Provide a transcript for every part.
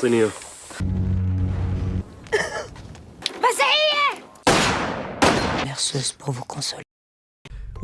Tenía. Berceuse pour vous consoler.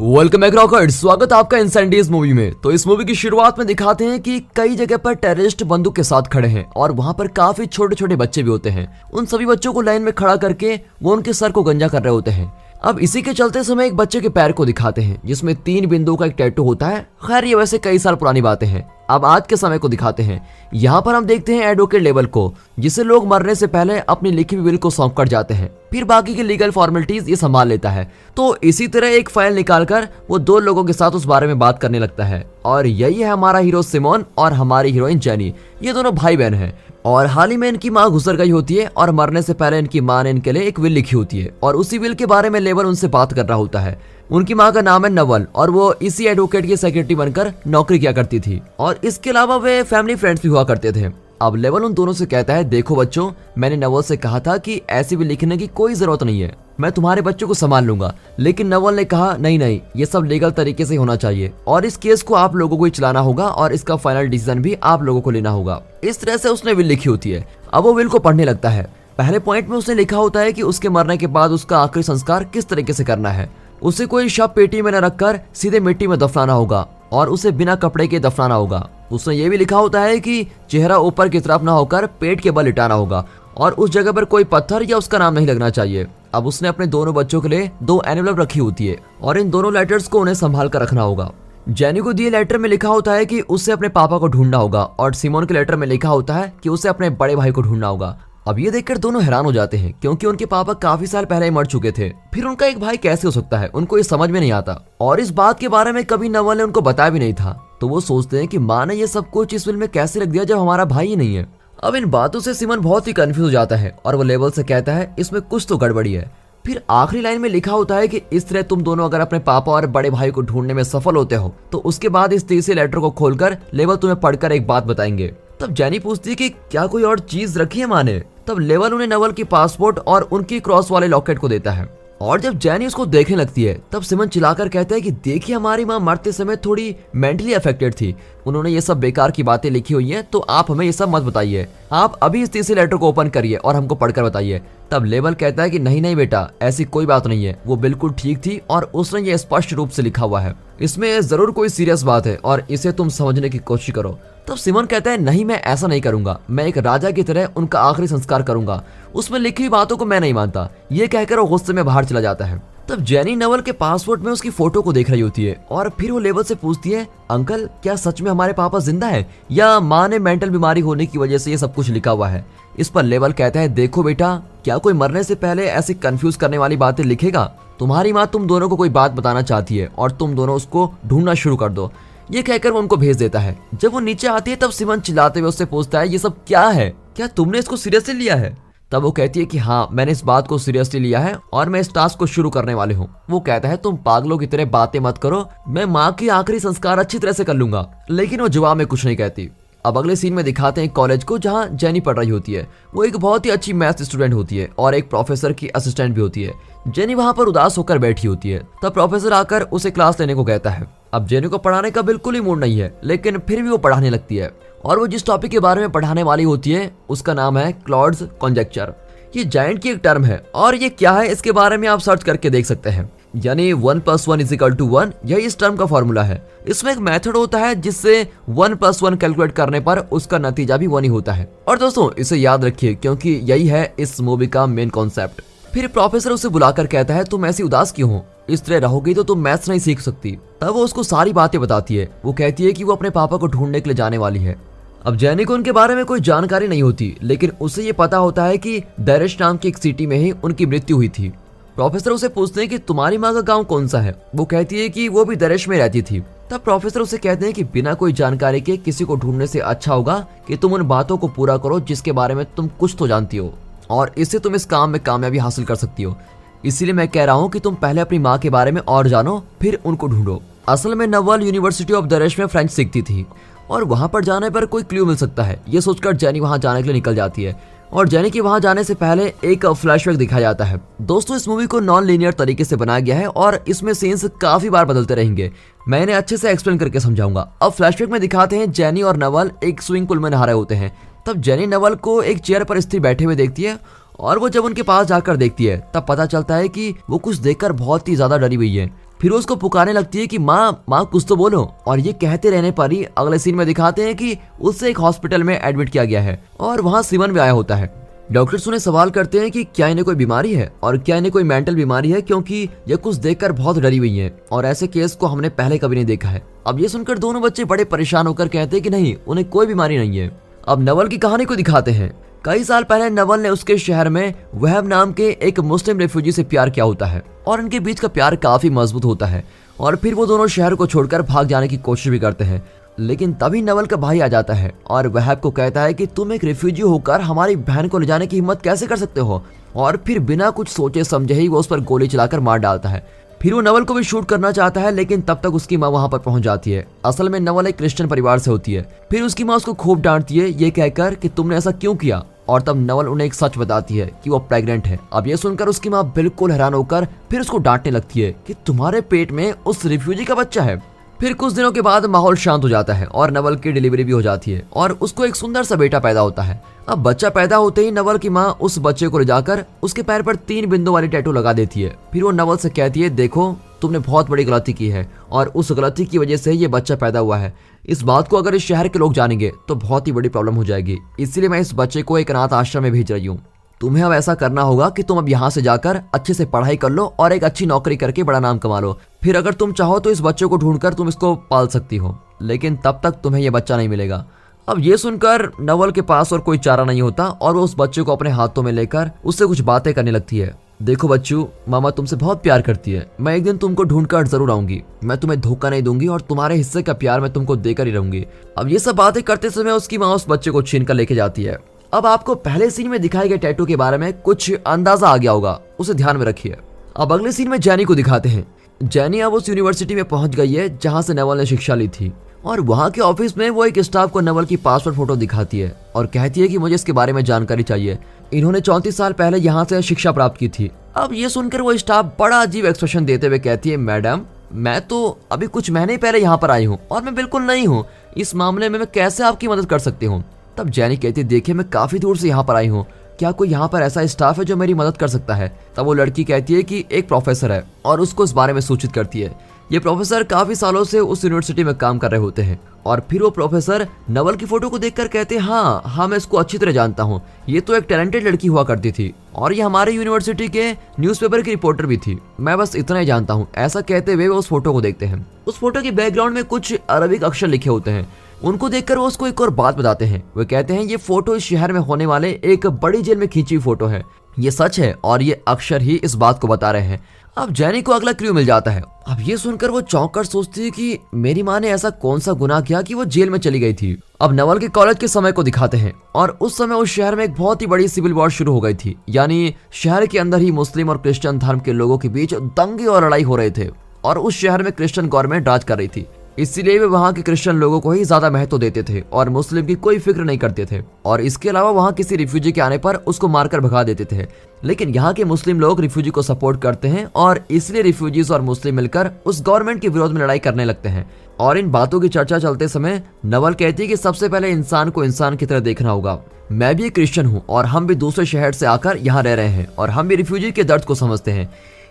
Welcome back रॉकर्ड, स्वागत है आपका इंसेंडीज मूवी में। तो इस मूवी की शुरुआत में दिखाते हैं कि कई जगह पर टेररिस्ट बंदूक के साथ खड़े हैं और वहां पर काफी छोटे छोटे बच्चे भी होते हैं। उन सभी बच्चों को लाइन में खड़ा करके वो उनके सर को गंजा कर रहे होते हैं। अब इसी के चलते समय एक बच्चे के पैर को दिखाते हैं जिसमें 3 बिंदुओं का एक टैटू होता है। खैर ये वैसे कई साल पुरानी बातें हैं। अब आज के समय को दिखाते हैं। यहाँ पर हम देखते हैं एडवोकेट लेवल को, जिसे लोग मरने से पहले अपनी लिखी हुई विल को सौंप कर जाते हैं, फिर बाकी की लीगल फॉर्मेलिटीज ये संभाल लेता है। तो इसी तरह एक फाइल निकालकर वो 2 लोगों के साथ उस बारे में बात करने लगता है। और यही है हमारा हीरो सिमोन और हमारी हीरोइन जेनी। ये दोनों भाई बहन हैं और हाल ही में इनकी माँ गुजर गई होती है और मरने से पहले इनकी माँ ने इनके लिए एक विल लिखी होती है और उसी विल के बारे में लेवल उनसे बात कर रहा होता है। उनकी माँ का नाम है नवल और वो इसी एडवोकेट की सेक्रेटरी बनकर नौकरी किया करती थी और इसके अलावा वे फैमिली फ्रेंड्स भी हुआ करते थे। अब लेवल उन दोनों से कहता है, देखो बच्चों, मैंने नवल से कहा था कि ऐसी भी लिखने की कोई जरूरत नहीं है, मैं तुम्हारे बच्चों को संभाल लूंगा। लेकिन नवल ने कहा नहीं, ये सब लीगल तरीके से होना चाहिए और इस केस को आप लोगों को ही चलाना होगा और इसका फाइनल डिसीजन भी आप लोगों को लेना होगा। इस तरह से उसने विल लिखी होती है। अब वो विल को पढ़ने लगता है। पहले पॉइंट में उसने लिखा होता है कि उसके मरने के बाद उसका आखिरी संस्कार किस तरीके से करना है। उसे कोई शव पेटी में न रखकर सीधे मिट्टी में दफनाना होगा और उसे बिना कपड़े के दफनाना होगा। उसने ये भी लिखा होता है कि चेहरा ऊपर की तरफ न होकर पेट के बल लिटाना होगा और उस जगह पर कोई पत्थर या उसका नाम नहीं लगना चाहिए। अब उसने अपने दोनों बच्चों के लिए 2 एनवेलप रखी होती है और इन दोनों लेटर्स को उन्हें संभाल कर रखना होगा। जेनी को दिए लेटर में लिखा होता है कि उसे अपने पापा को ढूंढना होगा और सिमोन के लेटर में लिखा होता है कि उसे अपने बड़े भाई को ढूंढना होगा। अब ये देखकर दोनों हैरान हो जाते हैं क्योंकि उनके पापा काफी साल पहले ही मर चुके थे, फिर उनका एक भाई कैसे हो सकता है, उनको ये समझ में नहीं आता। और इस बात के बारे में कभी नवल ने उनको बताया भी नहीं था। तो वो सोचते हैं कि माँ ने ये सब कुछ इस विल में कैसे रख दिया जब हमारा भाई ही नहीं है। अब इन बातों से सिमन बहुत ही कंफ्यूज हो जाता है और वो लेवल से कहता है इसमें कुछ तो गड़बड़ी है। फिर आखिरी लाइन में लिखा होता है कि इस तरह तुम दोनों अगर अपने पापा और बड़े भाई को ढूंढने में सफल होते हो तो उसके बाद इस तीसरे लेटर को खोलकर लेवल तुम्हें पढ़कर एक बात बताएंगे। तब जेनी पूछती है कि क्या कोई और चीज रखी है माँ ने। तब लेवल उन्हें नवल की पासपोर्ट और उनकी क्रॉस वाले लॉकेट को देता है और जब जेनी उसको देखने लगती है तब सिमन चिल्लाकर कहता है कि देखिए, हमारी माँ मरते समय थोड़ी मेंटली अफेक्टेड थी, उन्होंने ये सब बेकार की बातें लिखी हुई हैं, तो आप हमें ये सब मत बताइए, आप अभी इस तीसरे लेटर को ओपन करिए और हमको पढ़कर बताइए। तब लेवल कहता है कि नहीं बेटा, ऐसी कोई बात नहीं है, वो बिल्कुल ठीक थी और उसने ये स्पष्ट रूप से लिखा हुआ है, इसमें जरूर कोई सीरियस बात है और इसे तुम समझने की कोशिश करो। तब सिमन कहता है नहीं, मैं ऐसा नहीं करूंगा, मैं एक राजा की तरह उनका आखिरी संस्कार करूंगा, उसमें लिखी हुई बातों को मैं नहीं मानता। ये कहकर वो गुस्से में बाहर चला जाता है। तब जेनी नवल के पासपोर्ट में उसकी फोटो को देख रही होती है और फिर वो लेवल से पूछती है, अंकल क्या सच में हमारे पापा जिंदा है या माँ ने मेंटल बीमारी होने की वजह से ये सब कुछ लिखा हुआ है। इस पर लेवल कहता है, देखो बेटा, क्या कोई मरने से पहले ऐसी कंफ्यूज करने वाली बातें लिखेगा। तुम्हारी माँ तुम दोनों को कोई बात बताना चाहती है और तुम दोनों उसको ढूंढना शुरू कर दो। ये कहकर वो उनको भेज देता है। जब वो नीचे आती है तब सिमन चिल्लाते हुए उससे पूछता है, ये सब क्या है, क्या तुमने इसको सीरियसली लिया है। तब वो कहती है कि हाँ, मैंने इस बात को सीरियसली लिया है और मैं इस टास्क को शुरू करने वाले हूँ। वो कहता है, तुम पागलों की तरह बातें मत करो, मैं माँ की आखिरी संस्कार अच्छी तरह से कर लूंगा। लेकिन वो जवाब में कुछ नहीं कहती। अब अगले सीन में दिखाते हैं कॉलेज को जहाँ जेनी पढ़ रही होती है। वो एक बहुत ही अच्छी मैथ स्टूडेंट होती है और एक प्रोफेसर की असिस्टेंट भी होती है। जेनी वहाँ पर उदास होकर बैठी होती है। तब प्रोफेसर आकर उसे क्लास लेने को कहता है। अब जेनी को पढ़ाने का बिल्कुल ही मूड नहीं है, लेकिन फिर भी वो पढ़ाने लगती है और वो जिस टॉपिक के बारे में पढ़ाने वाली होती है उसका नाम है क्लॉड्स कॉन्जेक्चर। ये जायंट की एक टर्म है और ये क्या है इसके बारे में आप सर्च करके देख सकते हैं। यानी 1 + 1 = 1, यही इस टर्म का फॉर्मूला है। इसमें एक मेथड होता है जिससे 1 + 1 कैलकुलेट करने पर उसका नतीजा भी 1 ही होता है। और दोस्तों इसे याद रखिए क्योंकि यही है इस मूवी का मेन कॉन्सेप्ट। फिर प्रोफेसर उसे बुलाकर कहता है, तुम ऐसी उदास क्यों हो, इस तरह रहोगी तो तुम मैथ्स नहीं सीख सकती। तब वो उसको सारी बातें बताती है। वो कहती है कि वो अपने पापा को ढूंढने के लिए जाने वाली है। अब जेनी को उनके बारे में कोई जानकारी नहीं होती, लेकिन उसे ये पता होता है कि दरेश नाम की एक सिटी में ही उनकी मृत्यु हुई थी। प्रोफेसर उसे पूछते हैं कि तुम्हारी माँ का गांव कौन सा है। वो कहती है कि वो भी दरेश में रहती थी। तब प्रोफेसर उसे कहते हैं कि बिना कोई जानकारी के किसी को ढूंढने से अच्छा होगा कि तुम उन बातों को पूरा करो जिसके बारे में तुम कुछ तो जानती हो और इससे तुम इस काम में कामयाबी हासिल कर सकती हो। इसीलिए मैं कह रहा हूँ कि तुम पहले अपनी माँ के बारे में और जानो, फिर उनको ढूंढो। असल में नवल यूनिवर्सिटी ऑफ दरेश में फ्रेंच सीखती थी और वहां पर जाने पर कोई क्लू मिल सकता है। ये सोचकर जेनी वहां जाने के लिए निकल जाती है। और जेनी के वहां जाने से पहले एक फ्लैशबैक दिखाया जाता है। दोस्तों इस मूवी को नॉन लीनियर तरीके से बनाया गया है और इसमें सीन्स काफी बार बदलते रहेंगे। मैं इन्हें अच्छे से एक्सप्लेन करके समझाऊंगा। अब फ्लैशबैक में दिखाते हैं जेनी और नवल एक स्विमिंग पूल में नहा रहे होते हैं। तब जेनी नवल को एक चेयर पर स्थिर बैठे हुए देखती है और वो जब उनके पास जाकर देखती है तब पता चलता है कि वो कुछ देखकर बहुत ही ज्यादा डरी हुई है। फिर वो उसको पुकारने लगती है कि माँ माँ कुछ तो बोलो। और ये कहते रहने पर ही अगले सीन में दिखाते हैं कि उसे एक हॉस्पिटल में एडमिट किया गया है और वहाँ सिमन भी आया होता है। डॉक्टर्स उन्हें सवाल करते हैं कि क्या इन्हें कोई बीमारी है और क्या इन्हें कोई मेंटल बीमारी है, क्योंकि ये कुछ देखकर बहुत डरी हुई हैं और ऐसे केस को हमने पहले कभी नहीं देखा है। अब ये सुनकर दोनों बच्चे बड़े परेशान होकर कहते हैं कि नहीं, उन्हें कोई बीमारी नहीं है। अब नवल की कहानी को दिखाते हैं। कई साल पहले नवल ने उसके शहर में वहब नाम के एक मुस्लिम रेफ्यूजी से प्यार किया होता है और इनके बीच का प्यार काफी मजबूत होता है और फिर वो दोनों शहर को छोड़कर भाग जाने की कोशिश भी करते हैं। लेकिन तभी नवल का भाई आ जाता है और वहब को कहता है कि तुम एक रेफ्यूजी होकर हमारी बहन को ले जाने की हिम्मत कैसे कर सकते हो, और फिर बिना कुछ सोचे समझे ही वो उस पर गोली चलाकर मार डालता है। फिर वो नवल को भी शूट करना चाहता है लेकिन तब तक उसकी माँ वहाँ पर पहुँच जाती है। असल में नवल एक क्रिश्चियन परिवार से होती है। फिर उसकी माँ उसको खूब डांटती है ये कहकर कि तुमने ऐसा क्यों किया, और तब नवल उन्हें एक सच बताती है कि वो प्रेग्नेंट है। अब ये सुनकर उसकी माँ बिल्कुल हैरान होकर फिर उसको डांटने लगती है कि तुम्हारे पेट में उस रिफ्यूजी का बच्चा है। फिर कुछ दिनों के बाद माहौल शांत हो जाता है और नवल की डिलीवरी भी हो जाती है और उसको एक सुंदर सा बेटा पैदा होता है। अब बच्चा पैदा होते ही नवल की माँ उस बच्चे को ले जाकर उसके पैर पर 3 बिंदु वाली टैटू लगा देती है। फिर वो नवल से कहती है देखो तुमने बहुत बड़ी गलती की है और उस गलती की वजह से ये बच्चा पैदा हुआ है। इस बात को अगर इस शहर के लोग जानेंगे तो बहुत ही बड़ी प्रॉब्लम हो जाएगी, इसलिए मैं इस बच्चे को एक अनाथ आश्रम में भेज रही हूँ। तुम्हें अब ऐसा करना होगा कि तुम अब यहाँ से जाकर अच्छे से पढ़ाई कर लो और एक अच्छी नौकरी करके बड़ा नाम कमा लो। फिर अगर तुम चाहो तो इस बच्चे को ढूंढकर तुम इसको पाल सकती हो, लेकिन तब तक तुम्हें यह बच्चा नहीं मिलेगा। अब ये सुनकर नवल के पास और कोई चारा नहीं होता और वो उस बच्चे को अपने हाथों में लेकर उससे कुछ बातें करने लगती है। देखो बच्चू, मामा तुमसे बहुत प्यार करती है। मैं एक दिन तुमको ढूंढकर जरूर आऊंगी। मैं तुम्हें धोखा नहीं दूंगी और तुम्हारे हिस्से का प्यार मैं तुमको देकर ही रहूंगी। अब ये सब बातें करते समय उसकी माँ उस बच्चे को छीन कर लेके जाती है। अब आपको पहले सीन में दिखाए गए टैटू के बारे में कुछ अंदाजा आ गया होगा, उसे ध्यान में रखिए। अब अगले सीन में जेनी को दिखाते हैं। जेनी अब उस यूनिवर्सिटी में पहुंच गई है जहां से नवल ने शिक्षा ली थी और वहां के ऑफिस में वो एक स्टाफ को नवल की पासपोर्ट फोटो दिखाती है और कहती है कि मुझे इसके बारे में जानकारी चाहिए। इन्होंने 34 साल पहले यहाँ से शिक्षा प्राप्त की थी। अब ये सुनकर वो स्टाफ बड़ा अजीब एक्सप्रेशन देते हुए कहती है मैडम, मैं तो अभी कुछ महीने पहले यहाँ पर आई हूँ और मैं बिल्कुल नहीं हूँ। इस मामले में मैं कैसे आपकी मदद कर सकती हूँ। तब जेनी कहती है देखिए मैं काफी दूर से यहाँ पर आई हूँ, क्या कोई यहाँ पर ऐसा स्टाफ है जो मेरी मदद कर सकता है। तब वो लड़की कहती है कि एक प्रोफेसर है और उसको इस बारे में सूचित करती है। ये प्रोफेसर काफी सालों से उस यूनिवर्सिटी में काम कर रहे होते हैं और फिर वो प्रोफेसर नवल की फोटो को देखकर कहते हैं हाँ मैं इसको अच्छी तरह जानता हूँ। ये तो एक टैलेंटेड लड़की हुआ करती थी और ये हमारे यूनिवर्सिटी के न्यूज़पेपर की रिपोर्टर भी थी। मैं बस इतना ही जानता हूँ। ऐसा कहते हुए वो उस फोटो को देखते हैं। उस फोटो के बैकग्राउंड में कुछ अरबिक अक्षर लिखे होते हैं। उनको देखकर वो उसको एक और बात बताते हैं। वो कहते हैं ये फोटो इस शहर में होने वाले एक बड़ी जेल में खींची हुई फोटो है। ये सच है और ये अक्षर ही इस बात को बता रहे हैं। अब जेनी को अगला क्लू मिल जाता है। अब ये सुनकर वो चौंक कर सोचती है कि मेरी माँ ने ऐसा कौन सा गुनाह किया कि वो जेल में चली गई थी। अब नवल के कॉलेज के समय को दिखाते हैं और उस समय उस शहर में एक बहुत ही बड़ी सिविल वॉर शुरू हो गई थी, यानी शहर के अंदर ही मुस्लिम और क्रिश्चियन धर्म के लोगों के बीच दंगे और लड़ाई हो रहे थे और उस शहर में क्रिश्चियन गवर्नमेंट राज कर रही थी। इसीलिए वे वहाँ के क्रिश्चियन लोगों को ही ज्यादा महत्व देते थे और मुस्लिम की कोई फिक्र नहीं करते थे और इसके अलावा वहाँ किसी रिफ्यूजी के आने पर उसको मारकर भगा देते थे। लेकिन यहाँ के मुस्लिम लोग रिफ्यूजी को सपोर्ट करते हैं और इसलिए रिफ्यूजीज और मुस्लिम मिलकर उस गवर्नमेंट के विरोध में लड़ाई करने लगते हैं। और इन बातों की चर्चा चलते समय नवल कहती है कि सबसे पहले इंसान को इंसान की तरह देखना होगा। मैं भी क्रिश्चियन हूँ और हम भी दूसरे शहर से आकर यहाँ रह रहे हैं और हम भी रिफ्यूजी के दर्द को समझते हैं।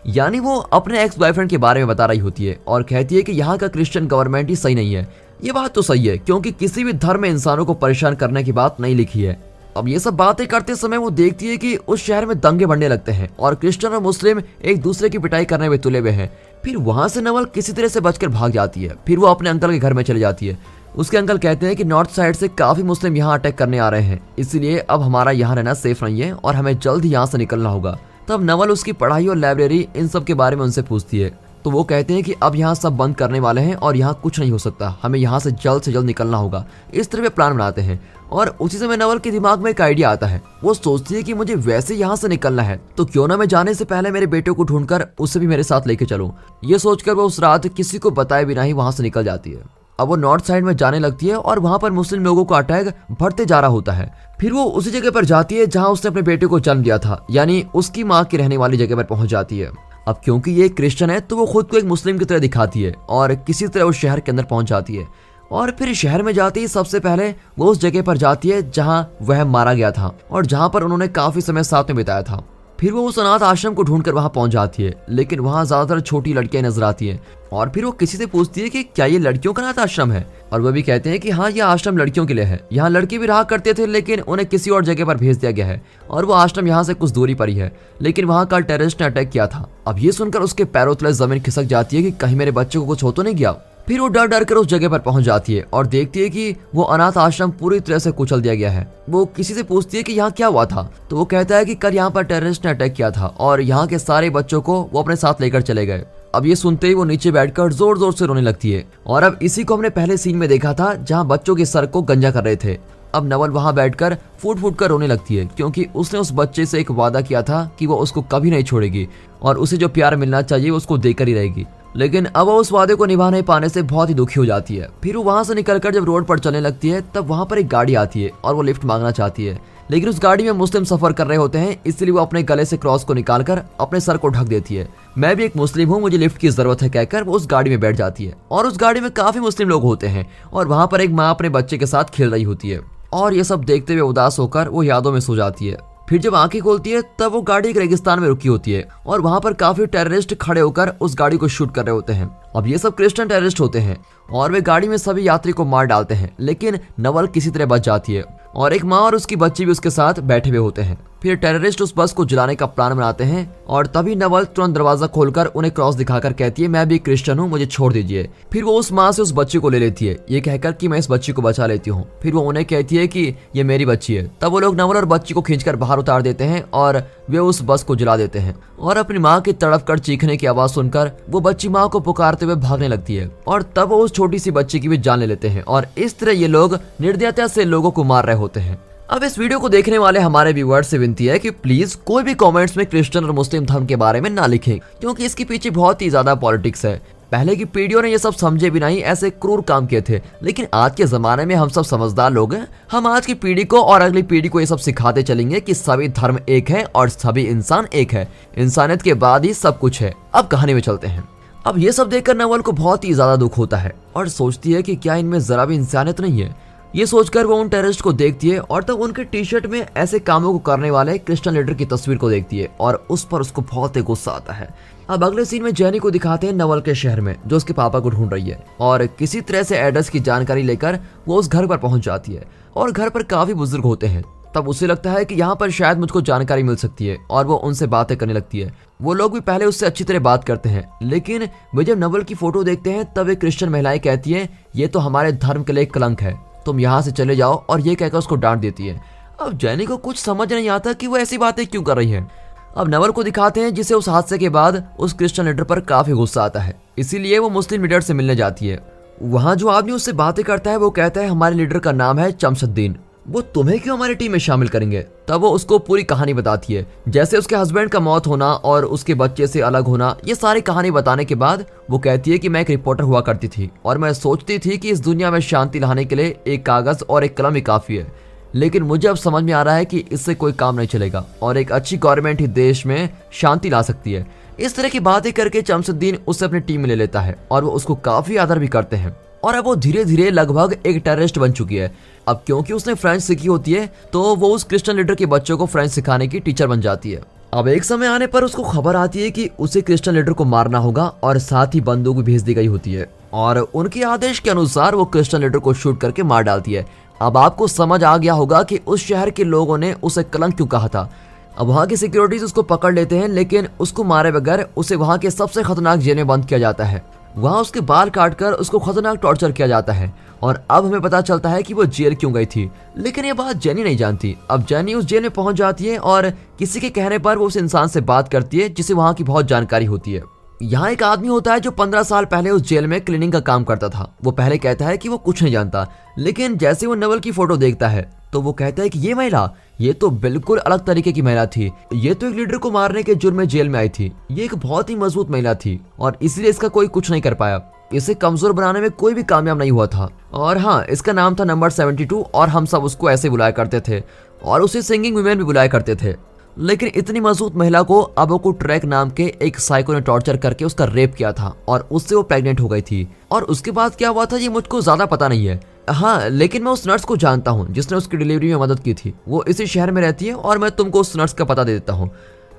यानी वो अपने एक्स बॉयफ्रेंड के बारे में बता रही होती है और कहती है कि यहाँ का क्रिश्चियन गवर्नमेंट ही सही नहीं है। ये बात तो सही है क्योंकि किसी भी धर्म में इंसानों को परेशान करने की बात नहीं लिखी है। अब ये सब बातें करते समय वो देखती है कि उस शहर में दंगे बढ़ने लगते हैं और क्रिश्चियन और मुस्लिम एक दूसरे की पिटाई करने में तुले हुए हैं। फिर वहां से नवल किसी तरह से बचकर भाग जाती है। फिर वो अपने अंकल के घर में चली जाती है। उसके अंकल कहते हैं कि नॉर्थ साइड से काफी मुस्लिम यहाँ अटैक करने आ रहे हैं, इसलिए अब हमारा यहाँ रहना सेफ नहीं है और हमें जल्द ही यहाँ से निकलना होगा। तब नवल उसकी पढ़ाई और लाइब्रेरी इन सब के बारे में उनसे पूछती है तो वो कहते हैं कि अब यहाँ सब बंद करने वाले हैं और यहाँ कुछ नहीं हो सकता, हमें यहाँ से जल्द निकलना होगा। इस तरह वे प्लान बनाते हैं और उसी समय नवल के दिमाग में एक आइडिया आता है। वो सोचती है कि मुझे वैसे यहाँ से निकलना है तो क्यों ना मैं जाने से पहले मेरे बेटे को ढूंढकर उसे भी मेरे साथ लेके चलूं। ये सोचकर वो उस रात किसी को बताए बिना ही वहां से निकल जाती है। अब वो नॉर्थ साइड में जाने लगती है और वहाँ पर मुस्लिम लोगों का अटैक बढ़ते जा रहा होता है। फिर वो उसी जगह पर जाती है जहाँ उसने अपने बेटे को जन्म दिया था, यानी उसकी माँ की रहने वाली जगह पर पहुंच जाती है। अब क्योंकि ये क्रिश्चियन है तो वो खुद को एक मुस्लिम की तरह दिखाती है और किसी तरह उस शहर के अंदर पहुंच जाती है। और फिर शहर में जाती ही सबसे पहले वो उस जगह पर जाती है जहां वह मारा गया था और जहां पर उन्होंने काफी समय साथ में बिताया था। फिर वो उस अनाथ आश्रम को ढूंढकर वहां पहुंच जाती है, लेकिन वहां ज्यादातर छोटी लड़कियां नजर आती हैं। और फिर वो किसी से पूछती है कि क्या ये लड़कियों का अनाथ आश्रम है, और वो भी कहते हैं कि हाँ, ये आश्रम लड़कियों के लिए है। यहाँ लड़के भी रहा करते थे, लेकिन उन्हें किसी और जगह पर भेज दिया गया है और वो आश्रम यहाँ से कुछ दूरी पर ही है, लेकिन वहाँ कल टेररिस्ट ने अटैक किया था। अब ये सुनकर उसके पैरों तले जमीन खिसक जाती है कि कहीं मेरे बच्चे को कुछ हो तो नहीं गया। फिर वो डर डर कर उस जगह पर पहुंच जाती है और देखती है कि वो अनाथ आश्रम पूरी तरह से कुचल दिया गया है। वो किसी से पूछती है कि यहाँ क्या हुआ था, तो वो कहता है कि कल यहाँ पर टेररिस्ट ने अटैक किया था और यहाँ के सारे बच्चों को वो अपने साथ लेकर चले गए। अब ये सुनते ही वो नीचे बैठकर जोर जोर से रोने लगती है। और अब इसी को हमने पहले सीन में देखा था जहाँ बच्चों के सर को गंजा कर रहे थे। अब नवल वहां बैठकर फूट फूट कर रोने लगती है, क्योंकि उसने उस बच्चे से एक वादा किया था कि वो उसको कभी नहीं छोड़ेगी और उसे जो प्यार मिलना चाहिए उसको देकर ही रहेगी। लेकिन अब वो उस वादे को निभा नहीं पाने से बहुत ही दुखी हो जाती है। फिर वो वहां से निकलकर जब रोड पर चलने लगती है तब वहां पर एक गाड़ी आती है और वो लिफ्ट मांगना चाहती है, लेकिन उस गाड़ी में मुस्लिम सफर कर रहे होते हैं, इसलिए वो अपने गले से क्रॉस को निकालकर अपने सर को ढक देती है। मैं भी एक मुस्लिम हूँ, मुझे लिफ्ट की जरूरत है कहकर वो उस गाड़ी में बैठ जाती है। और उस गाड़ी में काफी मुस्लिम लोग होते हैं और वहां पर एक माँ अपने बच्चे के साथ खेल रही होती है और ये सब देखते हुए उदास होकर वो यादों में सो जाती है। फिर जब आंखें खोलती है तब वो गाड़ी एक रेगिस्तान में रुकी होती है और वहां पर काफी टेररिस्ट खड़े होकर उस गाड़ी को शूट कर रहे होते हैं। अब ये सब क्रिश्चियन टेररिस्ट होते हैं और वे गाड़ी में सभी यात्री को मार डालते हैं, लेकिन नवल किसी तरह बच जाती है और एक माँ और उसकी बच्ची भी उसके साथ बैठे हुए होते हैं। फिर टेररिस्ट उस बस को जलाने का प्लान बनाते हैं और तभी नवल तुरंत दरवाजा खोलकर उन्हें क्रॉस दिखाकर कहती है, मैं भी क्रिश्चियन हूँ, मुझे छोड़ दीजिए। फिर वो उस माँ से उस बच्ची को ले लेती है, ये कहकर कि मैं इस बच्ची को बचा लेती हूँ। फिर वो उन्हें कहती है कि ये मेरी बच्ची है। तब वो लोग नवल और बच्ची को खींचकर बाहर उतार देते हैं और वे उस बस को जला देते हैं। और अपनी माँ की तड़प कर चीखने की आवाज सुनकर वो बच्ची माँ को पुकारते हुए भागने लगती है और तब वो उस छोटी सी बच्ची की भी जान ले लेते हैं। और इस तरह ये लोग निर्दयता से लोगों को मार रहे होते हैं। अब इस वीडियो को देखने वाले हमारे व्यूअर्स से विनती है कि प्लीज कोई भी कमेंट्स में क्रिश्चियन और मुस्लिम धर्म के बारे में ना लिखें, क्योंकि इसके पीछे बहुत ही ज्यादा पॉलिटिक्स है। पहले की पीढ़ियों ने ये सब समझे भी नहीं, ऐसे क्रूर काम किए थे, लेकिन आज के जमाने में हम सब समझदार लोग हैं। हम आज की पीढ़ी को और अगली पीढ़ी को ये सब सिखाते चलेंगे कि सभी धर्म एक है और सभी इंसान एक है, इंसानियत के बाद ही सब कुछ है। अब कहानी में चलते हैं। अब ये सब देखकर नवल को बहुत ही ज्यादा दुख होता है और सोचती है कि क्या इनमें जरा भी इंसानियत नहीं है। ये सोचकर वो उन टेररिस्ट को देखती है और तब उनके टी शर्ट में ऐसे कामों को करने वाले क्रिश्चियन लीडर की तस्वीर को देखती है और उस पर उसको बहुत ही गुस्सा आता है। अब अगले सीन में जैनी को दिखाते हैं नवल के शहर में, जो उसके पापा को ढूंढ रही है और किसी तरह से एड्रेस की जानकारी लेकर वो उस घर पर पहुंच जाती है और घर पर काफी बुजुर्ग होते हैं। तब उसे लगता है कि यहाँ पर शायद मुझको जानकारी मिल सकती है और वो उनसे बातें करने लगती है। वो लोग भी पहले उससे अच्छी तरह बात करते हैं, लेकिन वे जब नवल की फोटो देखते हैं तब एक क्रिश्चियन महिलाएं कहती है, ये तो हमारे धर्म के लिए कलंक है, तुम यहाँ से चले जाओ, और ये कहकर उसको डांट देती है। अब जैनी को कुछ समझ नहीं आता कि वो ऐसी बातें क्यों कर रही है। अब नवल को दिखाते हैं जिसे उस हादसे के बाद उस क्रिश्चियन लीडर पर काफी गुस्सा आता है, इसीलिए वो मुस्लिम लीडर से मिलने जाती है। वहाँ जो आदमी उससे बातें करता है वो कहता है, हमारे लीडर का नाम है चमसुद्दीन, वो तुम्हें क्यों हमारी टीम में शामिल करेंगे। तब वो उसको पूरी कहानी बताती है, जैसे उसके हस्बैंड का मौत होना और उसके बच्चे से अलग होना। ये सारी कहानी बताने के बाद वो कहती है कि मैं एक रिपोर्टर हुआ करती थी और मैं सोचती थी कि इस दुनिया में शांति लाने के लिए एक कागज और एक कलम ही काफी है, लेकिन मुझे अब समझ में आ रहा है कि इससे कोई काम नहीं चलेगा और एक अच्छी गवर्नमेंट ही देश में शांति ला सकती है। इस तरह की बातें करके चमसुद्दीन उससे अपनी टीम में ले लेता है और वो उसको काफी आदर भी करते हैं और अब वो धीरे धीरे लगभग एक टेररिस्ट बन चुकी है। अब क्योंकि उसने फ्रेंच सीखी होती है तो वो उस क्रिश्चियन लीडर के बच्चों को फ्रेंच सिखाने की टीचर बन जाती है। अब एक समय आने पर उसको खबर आती है कि उसे क्रिश्चियन लीडर को मारना होगा और साथ ही बंदूक भी भेज दी गई होती है और उनके आदेश के अनुसार वो क्रिश्चियन लीडर को शूट करके मार डालती है। अब आपको समझ आ गया होगा कि उस शहर के लोगों ने उसे कलंक क्यों कहा था। अब वहाँ के सिक्योरिटीज उसको पकड़ लेते हैं, लेकिन उसको मारे बगैर उसे वहाँ के सबसे खतरनाक जेल में बंद किया जाता है। वहाँ उसके बाल काटकर उसको खतरनाक टॉर्चर किया जाता है और अब हमें पता चलता है कि वो जेल क्यों गई थी, लेकिन ये बात जेनी नहीं जानती। अब जेनी उस जेल में पहुंच जाती है और किसी के कहने पर वो उस इंसान से बात करती है जिसे वहाँ की बहुत जानकारी होती है। यहाँ एक आदमी होता है जो 15 साल पहले उस जेल में क्लीनिंग का काम करता था। वो पहले कहता है कि वो कुछ नहीं जानता, लेकिन जैसे वो नवल की फोटो देखता है तो वो कहता है कि ये महिला, ये तो बिल्कुल अलग तरीके की महिला थी। ये तो एक लीडर को मारने के जुर्म में जेल में आई थी। ये एक बहुत ही मजबूत महिला थी और इसलिए इसका कोई कुछ नहीं कर पाया। इसे कमजोर बनाने में कोई भी कामयाब नहीं हुआ था। और हाँ, इसका नाम था नंबर 72 और हम सब उसको ऐसे बुलाया करते थे और उसे सिंगिंग वुमेन भी बुलाया करते थे। लेकिन इतनी मजबूत महिला को अबोकू ट्रैक नाम के एक साइको ने टॉर्चर करके उसका रेप किया था और उससे वो प्रेग्नेंट हो गई थी। और उसके बाद क्या हुआ था ये मुझको ज्यादा पता नहीं है। हाँ, लेकिन मैं उस नर्स को जानता हूँ जिसने उसकी डिलीवरी में मदद की थी। वो इसी शहर में रहती है और मैं तुमको उस नर्स का पता दे देता हूँ।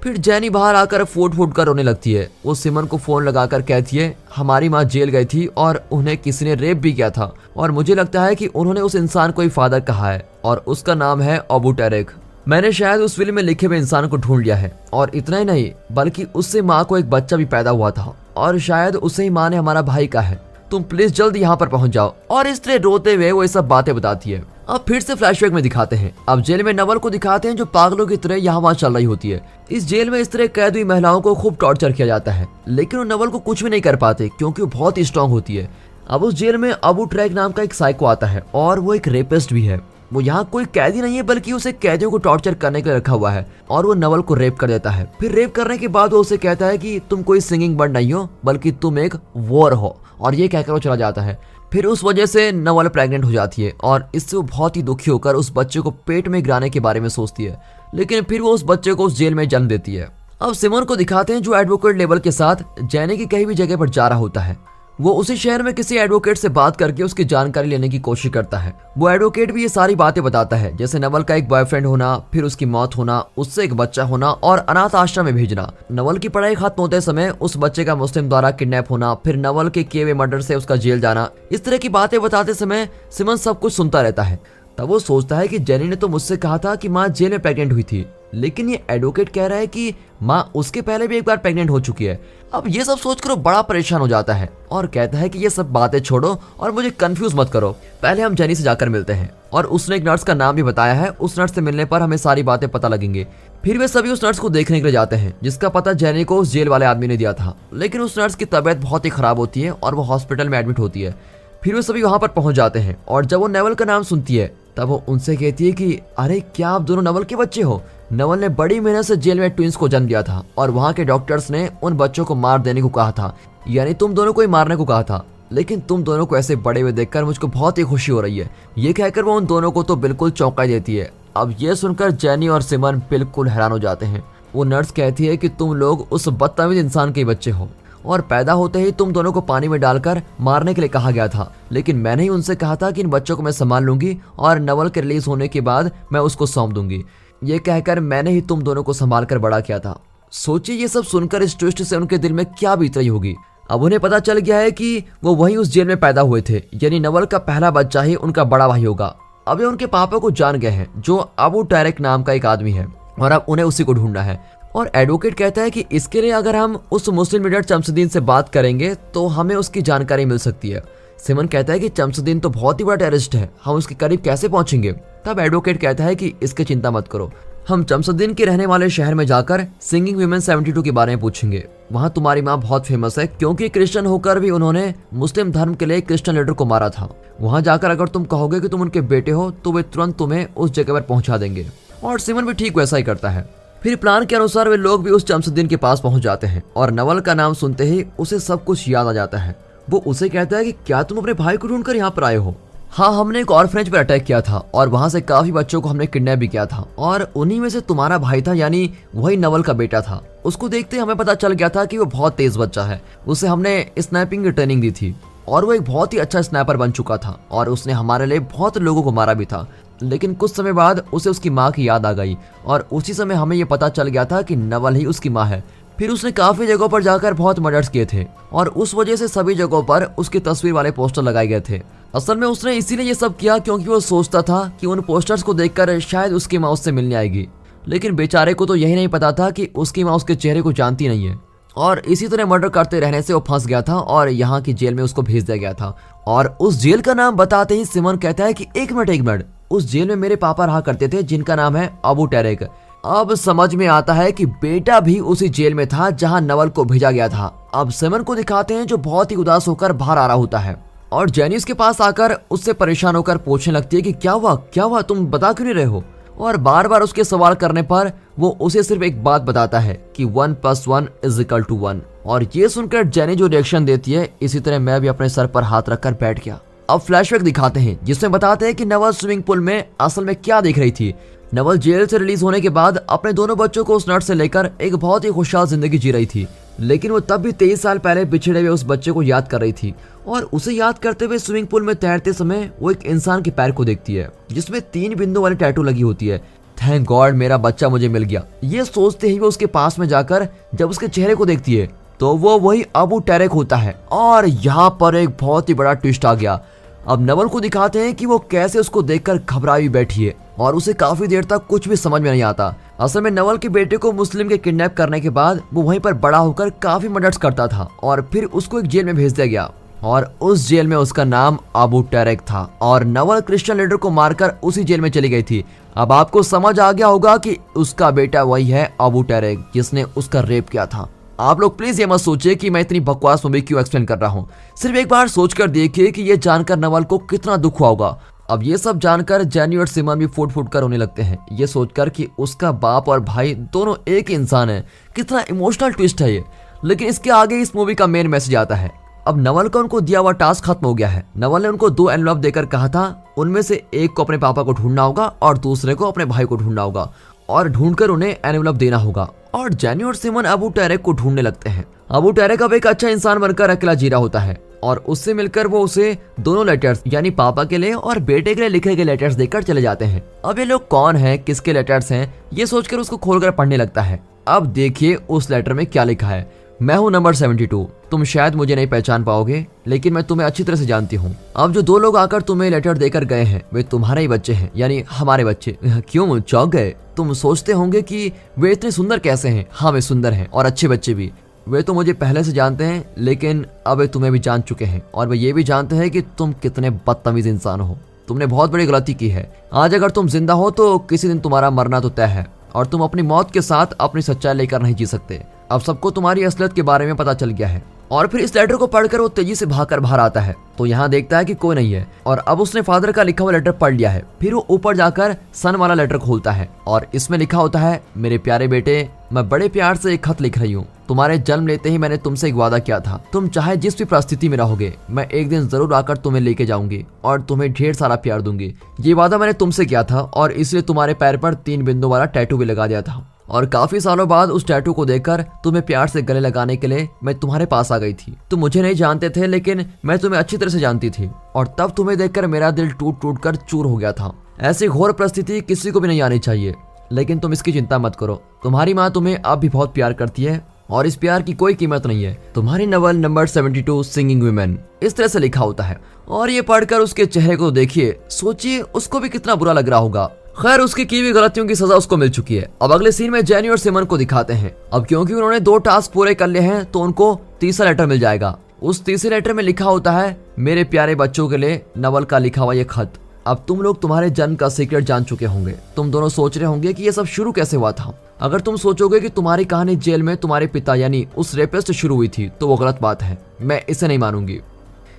फिर जैनी बाहर आकर फूट फूट कर रोने लगती है। वो सिमन को फोन लगाकर कहती है हमारी माँ जेल गई थी और उन्हें किसी ने रेप भी किया था और मुझे लगता है कि उन्होंने उस इंसान को ही फादर कहा है और उसका नाम है अबू टैरेक। मैंने शायद उस फिल्म में लिखे हुए इंसान को ढूंढ लिया है और इतना ही नहीं बल्कि उससे माँ को एक बच्चा भी पैदा हुआ था और शायद उसे ही माँ ने हमारा भाई कहा है। तुम प्लीज जल्द यहाँ पर पहुंच जाओ। और इस तरह रोते हुए वो ये सब बातें बताती है। अब फिर से फ्लैशबैक में दिखाते हैं। अब जेल में नवल को दिखाते हैं जो पागलों की तरह यहाँ वहाँ चल रही होती है। इस जेल में इस तरह कैद हुई महिलाओं को खूब टॉर्चर किया जाता है लेकिन वो नवल को कुछ भी नहीं कर पाते क्योंकि वो बहुत ही स्ट्रांग होती है। अब उस जेल में अबू ट्रैक नाम का एक साइको आता है और वो एक रेपिस्ट भी है। वो यहाँ कोई कैदी नहीं है बल्कि उसे कैदियों को टॉर्चर करने के लिए रखा हुआ है और वो नवल को रेप कर देता है। फिर रेप करने के बाद वो उसे कहता है कि तुम कोई सिंगिंग बर्ड नहीं हो बल्कि तुम एक वॉर हो और ये कहकर वो चला जाता है। फिर उस वजह से नवल प्रेग्नेंट हो जाती है और इससे वो बहुत ही दुखी होकर उस बच्चे को पेट में गिराने के बारे में सोचती है लेकिन फिर वो उस बच्चे को उस जेल में जन्म देती है। अब सिमोन को दिखाते हैं जो एडवोकेट लेवल के साथ जैनी की कहीं भी जगह पर जा रहा होता है। वो उसी शहर में किसी एडवोकेट से बात करके उसकी जानकारी लेने की कोशिश करता है। वो एडवोकेट भी ये सारी बातें बताता है जैसे नवल का एक बॉयफ्रेंड होना, फिर उसकी मौत होना, उससे एक बच्चा होना और अनाथ आश्रम में भेजना, नवल की पढ़ाई खत्म होते समय उस बच्चे का मुस्लिम द्वारा किडनैप होना, फिर नवल के किए हुए मर्डर से उसका जेल जाना। इस तरह की बातें बताते समय सिमन सब कुछ सुनता रहता है। तब वो सोचता है कि जेनी ने तो मुझसे कहा था कि माँ जेल में प्रेग्नेंट हुई थी लेकिन ये एडवोकेट कह रहा है कि माँ उसके पहले भी एक बार प्रेग्नेंट हो चुकी है। अब ये सब सोचकर वो बड़ा परेशान हो जाता है और कहता है कि ये सब बातें छोड़ो और मुझे कंफ्यूज मत करो, पहले हम जेनी से जाकर मिलते हैं। और उसने एक नर्स का नाम भी बताया है, उस नर्स से मिलने पर हमें सारी बातें पता लगेंगे। फिर वे सभी उस नर्स को देखने के लिए जाते हैं जिसका पता जेनी को उस जेल वाले आदमी ने दिया था। लेकिन उस नर्स की तबीयत बहुत ही खराब होती है और वो हॉस्पिटल में एडमिट होती है। फिर वे सभी वहां पर पहुंच जाते हैं और जब वो नवल का नाम सुनती है तब वो उनसे कहती है कि अरे क्या आप दोनों नवल के बच्चे हो। नवल ने बड़ी मेहनत से जेल में ट्विंस को जन्म दिया था और वहाँ के डॉक्टर्स ने उन बच्चों को मार देने को कहा था, यानी तुम दोनों को ही मारने को कहा था। लेकिन तुम दोनों को ऐसे बड़े हुए देखकर मुझको बहुत ही खुशी हो रही है। ये कहकर वो उन दोनों को तो बिल्कुल चौंका देती है। अब ये सुनकर जेनी और सिमन बिल्कुल हैरान हो जाते हैं। वो नर्स कहती है कि तुम लोग उस बदतमीज इंसान के बच्चे हो और पैदा होते ही तुम दोनों को पानी में डालकर मारने के लिए कहा गया था, लेकिन मैंने ही उनसे कहा था कि इन बच्चों को मैं संभाल लूंगी और नवल के रिलीज होने के बाद मैं उसको सौंप दूंगी। ये कहकर मैंने ही तुम दोनों को संभाल कर बड़ा किया था। सोचिए ये सब सुनकर इस ट्विस्ट से उनके दिल में क्या बीत रही होगी। अब उन्हें पता चल गया है कि वो वहीं उस जेल में पैदा हुए थे, यानी नवल का पहला बच्चा ही उनका बड़ा भाई होगा। अब ये उनके पापा को जान गए हैं जो अबू टैरेक नाम का एक आदमी है और अब उन्हें उसी को ढूंढना है। और एडवोकेट कहता है कि इसके लिए अगर हम उस मुस्लिम लीडर चमसुद्दीन से बात करेंगे तो हमें उसकी जानकारी मिल सकती है। सिमन कहता है कि चमसुद्दीन तो बहुत ही बड़ा टेररिस्ट है, हम उसके करीब कैसे पहुंचेंगे। तब एडवोकेट कहता है कि इसकी चिंता मत करो, हम चमसुद्दीन के रहने वाले शहर में जाकर सिंगिंग वुमेन 72 के बारे में पूछेंगे। वहाँ तुम्हारी माँ बहुत फेमस है क्योंकि क्रिश्चियन होकर भी उन्होंने मुस्लिम धर्म के लिए क्रिश्चियन लीडर को मारा था। वहाँ जाकर अगर तुम कहोगे कि तुम उनके बेटे हो तो वे तुरंत तुम्हें उस जगह पर पहुंचा देंगे। और सिमन भी ठीक वैसा ही करता है। फिर प्लान के अनुसार वे लोग भी उस चमसुद्दीन के पास पहुंच जाते हैं और नवल का नाम सुनते ही उसे सब कुछ याद आ जाता है। वो उसे कहता है कि क्या तुम अपने भाई को ढूंढकर यहाँ पर आए हो? हाँ, हमने एक ऑर्फनेज पर अटैक किया था और वहां से काफी बच्चों को हमने किडनैप भी किया था और उन्हीं में से तुम्हारा भाई था, यानी वही नवल का बेटा था। उसको देखते हमें पता चल गया था कि वो बहुत तेज बच्चा है। उसे हमने स्नाइपिंग की ट्रेनिंग दी थी और वो एक बहुत ही अच्छा स्नाइपर बन चुका था और उसने हमारे लिए बहुत लोगों को मारा भी था। लेकिन कुछ समय बाद उसे उसकी माँ की याद आ गई और उसी समय हमें ये पता चल गया था कि नवल ही उसकी माँ है। फिर उसने काफी जगहों पर जाकर बहुत मर्डर्स किए थे और उस वजह से सभी जगहों पर उसकी तस्वीर वाले पोस्टर लगाए गए थे। असल में उसने इसीलिए ये सब किया क्योंकि वो सोचता था कि उन पोस्टर्स को देखकर शायद उसकी माँ उससे मिलने आएगी। लेकिन बेचारे को तो यही नहीं पता था कि उसकी माँ उसके चेहरे को जानती नहीं है और इसी तरह मर्डर करते रहने से वो फंस गया था और यहाँ की जेल में उसको भेज दिया गया था। और उस जेल का नाम बताते ही सिमन कहता है कि एक मिनट, उस जेल में मेरे पापा रहा करते थे जिनका नाम है अबू टैरेक। अब समझ में आता है कि बेटा भी उसी जेल में था जहां नवल को भेजा गया था। अब सिमन को दिखाते हैं जो बहुत ही उदास होकर बाहर आ रहा होता है और जेनी उसके पास आकर उससे परेशान होकर पूछने लगती है कि क्या हुआ, तुम बता क्यों नहीं रहे हो। और बार बार उसके सवाल करने पर वो उसे सिर्फ एक बात बताता है कि 1 + 1 = 1। और ये सुनकर जेनी जो रिएक्शन देती है, इसी तरह मैं भी अपने सर पर हाथ रखकर बैठ गया। अब फ्लैशबैक दिखाते हैं जिसमें बताते हैं कि नवल स्विमिंग पूल में असल में क्या देख रही थी। नवल जेल से रिलीज होने के बाद अपने दोनों बच्चों को उस नर्स से लेकर एक बहुत ही खुशहाल जिंदगी जी रही थी, लेकिन वो तब भी 23 साल पहले बिछड़े हुए उस बच्चे को याद कर रही थी। और उसे याद करते हुए स्विमिंग पूल में तैरते समय वो एक इंसान के पैर को देखती है जिसमें 3 बिंदु वाली टैटू लगी होती है। थैंक गॉड मेरा बच्चा मुझे मिल गया, ये सोचते ही वो उसके पास में जाकर जब उसके चेहरे को देखती है तो वो वही अबू टैरेक होता है। और यहाँ पर एक बहुत ही बड़ा ट्विस्ट आ गया। अब नवल को दिखाते हैं कि वो कैसे उसको देखकर घबराई बैठी है और उसे काफी देर तक कुछ भी समझ में नहीं आता। असल में नवल के बेटे को मुस्लिम के किडनैप करने के बाद वो वहीं पर बड़ा होकर काफी मर्डर्स करता था और फिर उसको एक जेल में भेज दिया गया और उस जेल में उसका नाम अबू टैरेक था और नवल क्रिश्चियन लीडर को मारकर उसी जेल में चली गई थी। अब आपको समझ आ गया होगा कि उसका बेटा वही है अबू टैरेक जिसने उसका रेप किया था। आप लोग प्लीज ये मत सोचिए कि मैं इतनी बकवास मूवी क्यों एक्सप्लेन कर रहा हूँ, सिर्फ एक बार सोचकर देखिए कि ये जानकर नवल को कितना दुख हुआ होगा। अब ये सब जानकर जेनी और सिमन भी फूट फूट कर रोने लगते हैं, ये सोचकर कि उसका बाप और भाई दोनों एक ही इंसान है। कितना इमोशनल ट्विस्ट है ये। लेकिन इसके आगे इस मूवी का मेन मैसेज आता है। अब नवल का उनको दिया हुआ टास्क खत्म हो गया है। नवल ने उनको 2 एनवलप देकर कहा था उनमें से एक को अपने पापा को ढूंढना होगा और दूसरे को अपने भाई को ढूंढना होगा और ढूंढकर उन्हें एनवलप देना होगा। और जेनी और सिमन अबू टैरेक को ढूंढने लगते हैं। अबू टैरेक अब एक अच्छा इंसान बनकर अकेला जी रहा होता है और उससे मिलकर वो उसे दोनों लेटर्स यानी पापा के लिए और बेटे के लिए लिखे गए लेटर्स देकर चले जाते हैं। अब ये लोग कौन है, किसके लेटर्स हैं, ये सोचकर उसको खोलकर पढ़ने लगता है। अब देखिए उस लेटर में क्या लिखा है। मैं हूँ नंबर 72। तुम शायद मुझे नहीं पहचान पाओगे लेकिन मैं तुम्हें अच्छी तरह से जानती हूँ। अब जो 2 लोग आकर तुम्हें लेटर देकर गए हैं वे तुम्हारे ही बच्चे हैं, यानी हमारे बच्चे। क्यों चौंक गए? तुम सोचते होंगे कि वे इतने सुंदर कैसे हैं। हाँ वे सुंदर हैं और अच्छे बच्चे भी। वे तो मुझे पहले से जानते हैं लेकिन अब वे तुम्हें भी जान चुके हैं और वे ये भी जानते हैं कि तुम कितने बदतमीज इंसान हो। तुमने बहुत बड़ी गलती की है। आज अगर तुम जिंदा हो तो किसी दिन तुम्हारा मरना तो तय है और तुम अपनी मौत के साथ अपनी सच्चाई लेकर नहीं जी सकते। अब सबको तुम्हारी असलियत के बारे में पता चल गया है। और फिर इस लेटर को पढ़कर वो तेजी से भागकर बाहर आता है तो यहाँ देखता है कि कोई नहीं है और अब उसने फादर का लिखा हुआ लेटर पढ़ लिया है। फिर वो ऊपर जाकर सन वाला लेटर खोलता है और इसमें लिखा होता है, मेरे प्यारे बेटे, मैं बड़े प्यार से एक खत लिख रही हूँ। तुम्हारे जन्म लेते ही मैंने तुमसे एक वादा किया था। तुम चाहे जिस भी परिस्थिति में रहोगे मैं एक दिन जरूर आकर तुम्हें लेके जाऊंगी और तुम्हें ढेर सारा प्यार दूंगी। ये वादा मैंने तुमसे किया था और इसलिए तुम्हारे पैर पर 3 बिंदु वाला टैटू भी लगा दिया था। और काफी सालों बाद उस टैटू को देखकर तुम्हें प्यार से गले लगाने के लिए मैं तुम्हारे पास आ गई थी। तुम मुझे नहीं जानते थे लेकिन मैं तुम्हें अच्छी तरह से जानती थी और तब तुम्हें देखकर मेरा दिल टूट टूट कर चूर हो गया था। ऐसी घोर परिस्थिति किसी को भी नहीं आनी चाहिए, लेकिन तुम इसकी चिंता मत करो। तुम्हारी माँ तुम्हें अब भी बहुत प्यार करती है और इस प्यार की कोई कीमत नहीं है। तुम्हारी नवल नंबर 72 सिंगिंग वुमेन, इस तरह से लिखा होता है। और ये पढ़कर उसके चेहरे को देखिए, सोचिए उसको भी कितना बुरा लग रहा होगा। खैर उसकी की हुई गलतियों की सजा उसको मिल चुकी है। अब अगले सीन में जेनी और सिमन को दिखाते हैं। अब क्योंकि उन्होंने 2 टास्क पूरे कर लिए हैं तो उनको तीसरा लेटर मिल जाएगा। उस तीसरे लेटर में लिखा होता है, मेरे प्यारे बच्चों के लिए नवल का लिखा हुआ ये खत। अब तुम लोग तुम्हारे जन्म का सीक्रेट जान चुके होंगे। तुम दोनों सोच रहे होंगे कि ये सब शुरू कैसे हुआ था। अगर तुम सोचोगे कि तुम्हारी कहानी जेल में तुम्हारे पिता यानी उस रेपिस्ट शुरू हुई थी तो वो गलत बात है, मैं इसे नहीं मानूंगी।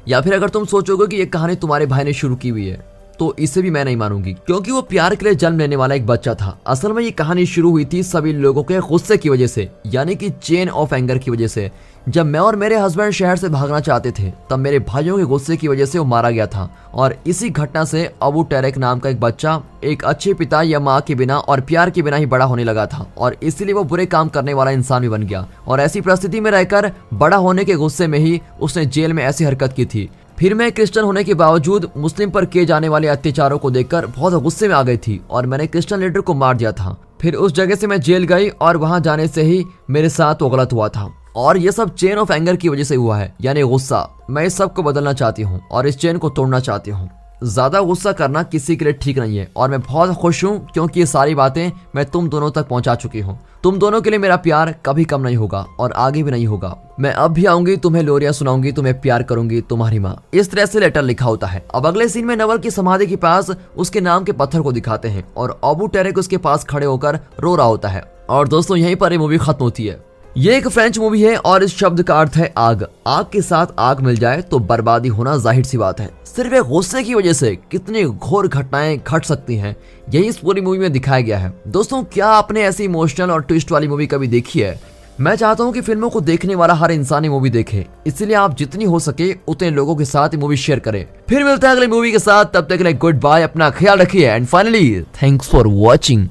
या फिर अगर तुम सोचोगे कि ये कहानी तुम्हारे भाई ने शुरू की हुई है तो इसे भी मैं नहीं मानूंगी, क्योंकि वो प्यार के लिए जन्म लेने वाला एक बच्चा था। असल में ये कहानी शुरू हुई थी सभी लोगों के गुस्से की वजह से, यानी कि चेन ऑफ एंगर की वजह से। जब मैं और मेरे हस्बैंड शहर से भागना चाहते थे तब मेरे भाइयों के गुस्से की वजह से वो मारा गया था और इसी घटना से अबू टैरेक नाम का एक बच्चा एक अच्छे पिता या माँ के बिना और प्यार के बिना ही बड़ा होने लगा था और इसीलिए वो बुरे काम करने वाला इंसान भी बन गया। और ऐसी परिस्थिति में रहकर बड़ा होने के गुस्से में ही उसने जेल में ऐसी हरकत की थी। फिर मैं क्रिश्चियन होने के बावजूद मुस्लिम पर किए जाने वाले अत्याचारों को देखकर बहुत गुस्से में आ गई थी और मैंने क्रिश्चियन लीडर को मार दिया था। फिर उस जगह से मैं जेल गई और वहां जाने से ही मेरे साथ वो गलत हुआ था और ये सब चेन ऑफ एंगर की वजह से हुआ है, यानी गुस्सा। मैं इस सब को बदलना चाहती हूँ और इस चेन को तोड़ना चाहती हूँ। ज्यादा गुस्सा करना किसी के लिए ठीक नहीं है और मैं बहुत खुश हूँ क्योंकि ये सारी बातें मैं तुम दोनों तक पहुंचा चुकी हूँ। तुम दोनों के लिए मेरा प्यार कभी कम नहीं होगा और आगे भी नहीं होगा। मैं अब भी आऊंगी, तुम्हें लोरियां सुनाऊंगी, तुम्हें प्यार करूंगी, तुम्हारी माँ। इस तरह से लेटर लिखा होता है। अब अगले सीन में नवल की समाधि के पास उसके नाम के पत्थर को दिखाते हैं और अबू टैरेक उसके पास खड़े होकर रो रहा होता है। और दोस्तों यहीं पर ये मूवी खत्म होती है। ये एक फ्रेंच मूवी है और इस शब्द का अर्थ है आग। आग के साथ आग मिल जाए तो बर्बादी होना जाहिर सी बात है। सिर्फ एक गुस्से की वजह से कितनी घोर घटनाएं घट सकती हैं, यही इस पूरी मूवी में दिखाया गया है। दोस्तों, क्या आपने ऐसी इमोशनल और ट्विस्ट वाली मूवी कभी देखी है? मैं चाहता हूँ कि फिल्मों को देखने वाला हर इंसान ये मूवी देखे, इसलिए आप जितनी हो सके उतने लोगों के साथ ये मूवी शेयर करें। फिर मिलते हैं अगली मूवी के साथ, तब तक के लिए गुड बाय, अपना ख्याल रखिए and finally thanks for watching.